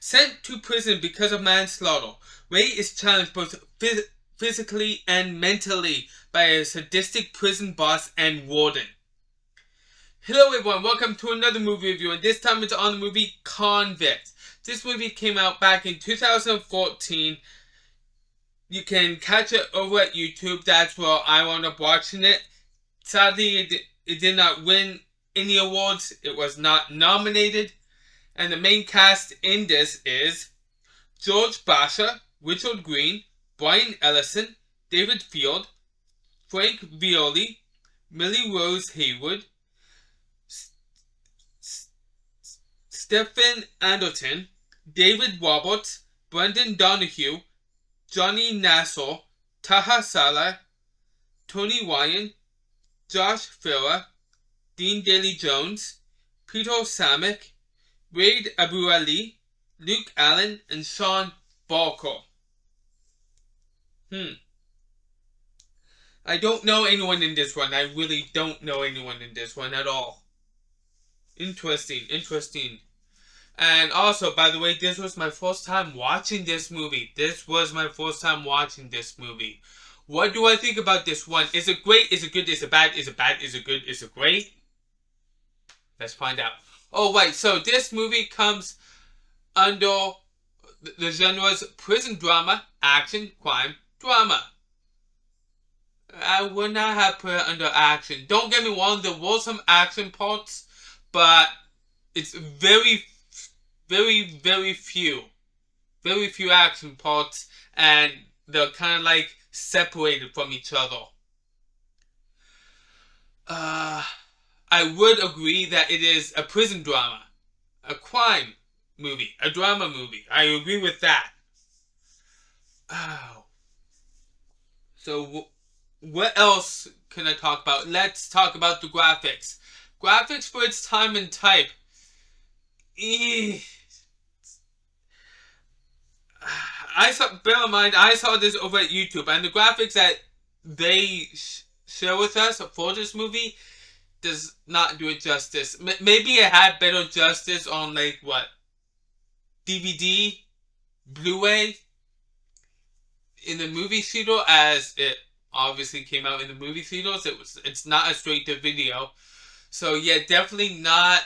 Sent to prison because of manslaughter, Ray is challenged both physically and mentally by a sadistic prison boss and warden. Hello everyone, welcome to another movie review, and this time it's on the movie Convict. This movie came out back in 2014. You can catch it over at YouTube. That's where I wound up watching it. Sadly, it did not win any awards. It was not nominated. And the main cast in this is George Basha, Richard Green, Brian Ellison, David Field, Frank Violi, Millie Rose Haywood, Stephen Anderton, David Roberts, Brendan Donahue, Johnny Nassau, Taha Salah, Tony Ryan, Josh Farah, Dean Daly-Jones, Peter Samek, Wade Abu Ali, Luke Allen, and Sean Barker. I don't know anyone in this one. I really don't know anyone in this one at all. Interesting. And also, by the way, this was my first time watching this movie. What do I think about this one? Is it great? Is it good? Is it bad? Is it bad? Is it good? Is it great? Let's find out. Oh, right. So this movie comes under the genres prison drama, action, crime, drama. I would not have put it under action. Don't get me wrong, there were some action parts, but it's very few action parts, and they're kind of like separated from each other. I would agree that it is a prison drama, a crime movie, a drama movie. I agree with that. So what else can I talk about? Let's talk about the graphics. Graphics for its time and type. Bear in mind, I saw this over at YouTube, and the graphics that they share with us for this movie does not do it justice. Maybe it had better justice on DVD, Blu-ray, in the movie theater, as it obviously came out in the movie theaters. It's not a straight to video, so yeah, definitely not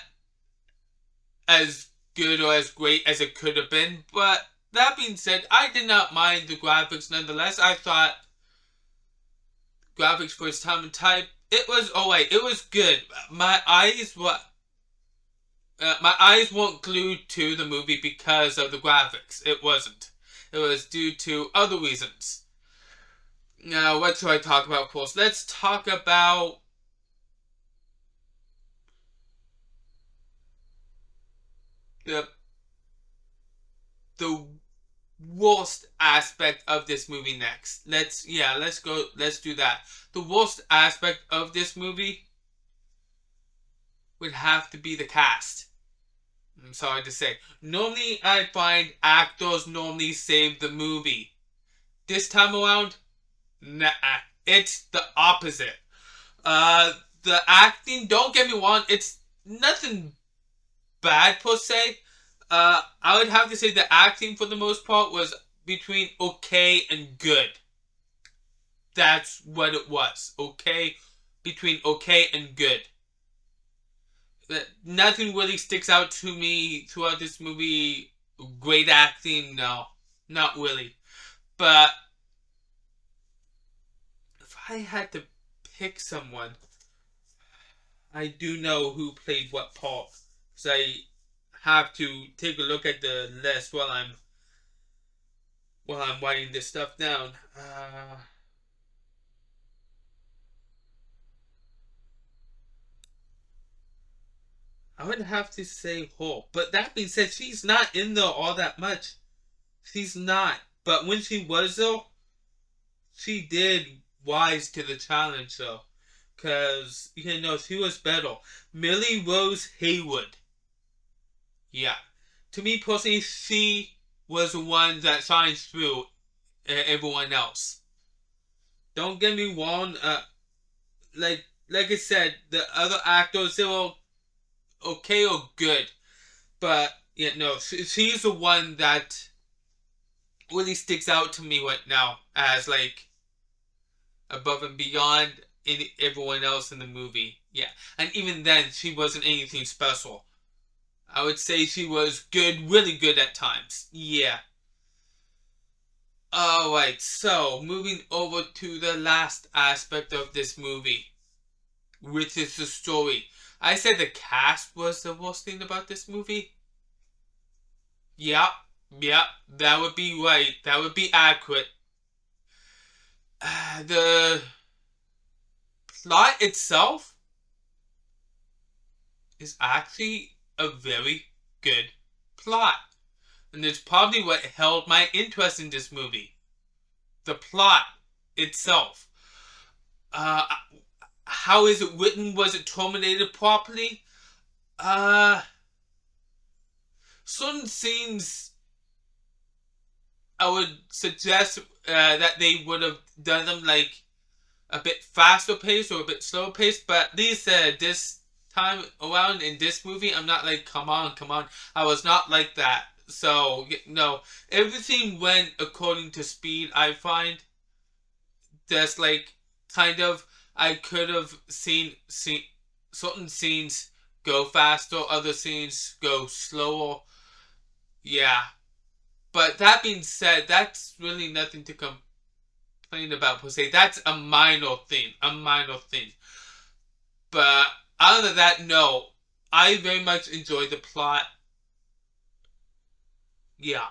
as good or as great as it could have been. But that being said, I did not mind the graphics nonetheless. I thought graphics for its time and type, it was alright. It was good. My eyes weren't glued to the movie because of the graphics. It wasn't. It was due to other reasons. Now, what should I talk about first? Let's talk about the worst aspect of this movie next. Let's do that. The worst aspect of this movie would have to be the cast. I'm sorry to say. Normally, I find actors normally save the movie. This time around, nah, it's the opposite. The acting, don't get me wrong, it's nothing bad per se. I would have to say the acting for the most part was between okay and good. That's what it was. Between okay and good. Nothing really sticks out to me throughout this movie. Great acting, no. Not really. But if I had to pick someone, I do know who played what part. So I have to take a look at the list while I'm writing this stuff down. I would have to say her. But that being said, she's not in there all that much. She's not. But when she was though, she did rise to the challenge though. Because, she was better. Millie Rose Haywood. Yeah. To me personally, she was the one that shines through everyone else. Don't get me wrong, like I said, the other actors, they were okay or good. But Yeah, no, she's the one that really sticks out to me right now as like above and beyond everyone else in the movie. Yeah, and even then, she wasn't anything special. I would say she was good, really good at times. Yeah. Alright, so moving over to the last aspect of this movie, which is the story. I said the cast was the worst thing about this movie. Yep, yep, that would be right. That would be accurate. The plot itself is actually a very good plot. And it's probably what held my interest in this movie. The plot itself. Uh, how is it written? Was it terminated properly? Uh, certain scenes I would suggest that they would have done them like a bit faster paced or a bit slower paced, but at least this time around in this movie, I'm not like, come on, come on. I was not like that. So, no, everything went according to speed, I find. There's like, kind of, I could have seen certain scenes go faster, other scenes go slower. Yeah. But that being said, that's really nothing to complain about per se. That's a minor thing. A minor thing. But other than that, no. I very much enjoyed the plot. Yeah.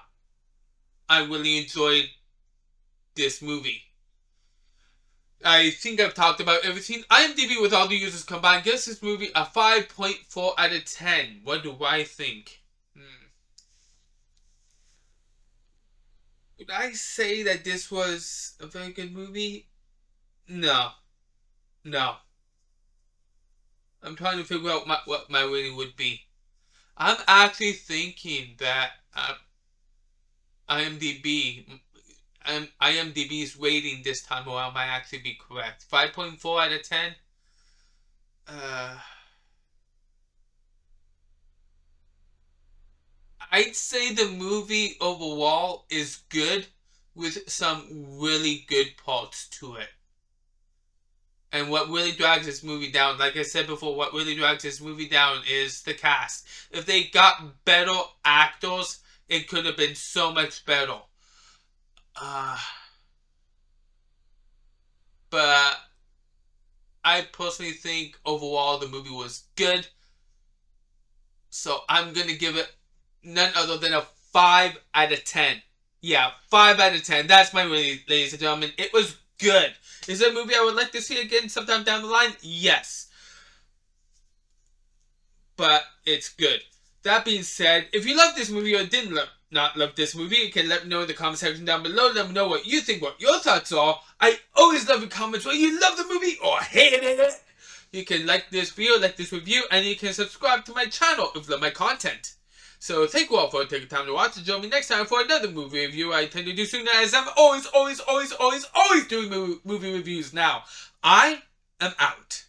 I really enjoyed this movie. I think I've talked about everything. IMDb with all the users combined gives this movie a 5.4 out of 10. What do I think? Would I say that this was a very good movie? No. No. I'm trying to figure out what my rating would be. I'm actually thinking that IMDb IMDb's rating this time around might actually be correct. 5.4 out of 10. I'd say the movie overall is good with some really good parts to it. And what really drags this movie down, like I said before, what really drags this movie down is the cast. If they got better actors, it could have been so much better. But I personally think overall the movie was good. So I'm going to give it none other than a 5 out of 10. Yeah, 5 out of 10. That's my rating, ladies and gentlemen. It was good. Is it a movie I would like to see again sometime down the line? Yes. But it's good. That being said, if you love this movie or didn't not love this movie, you can let me know in the comment section down below. Let me know what you think, what your thoughts are. I always love your comments whether you love the movie or hated it. You can like this video, like this review, and you can subscribe to my channel if you love my content. So thank you all for taking time to watch, and join me next time for another movie review. I tend to do soon, as I'm always doing movie reviews now. I am out.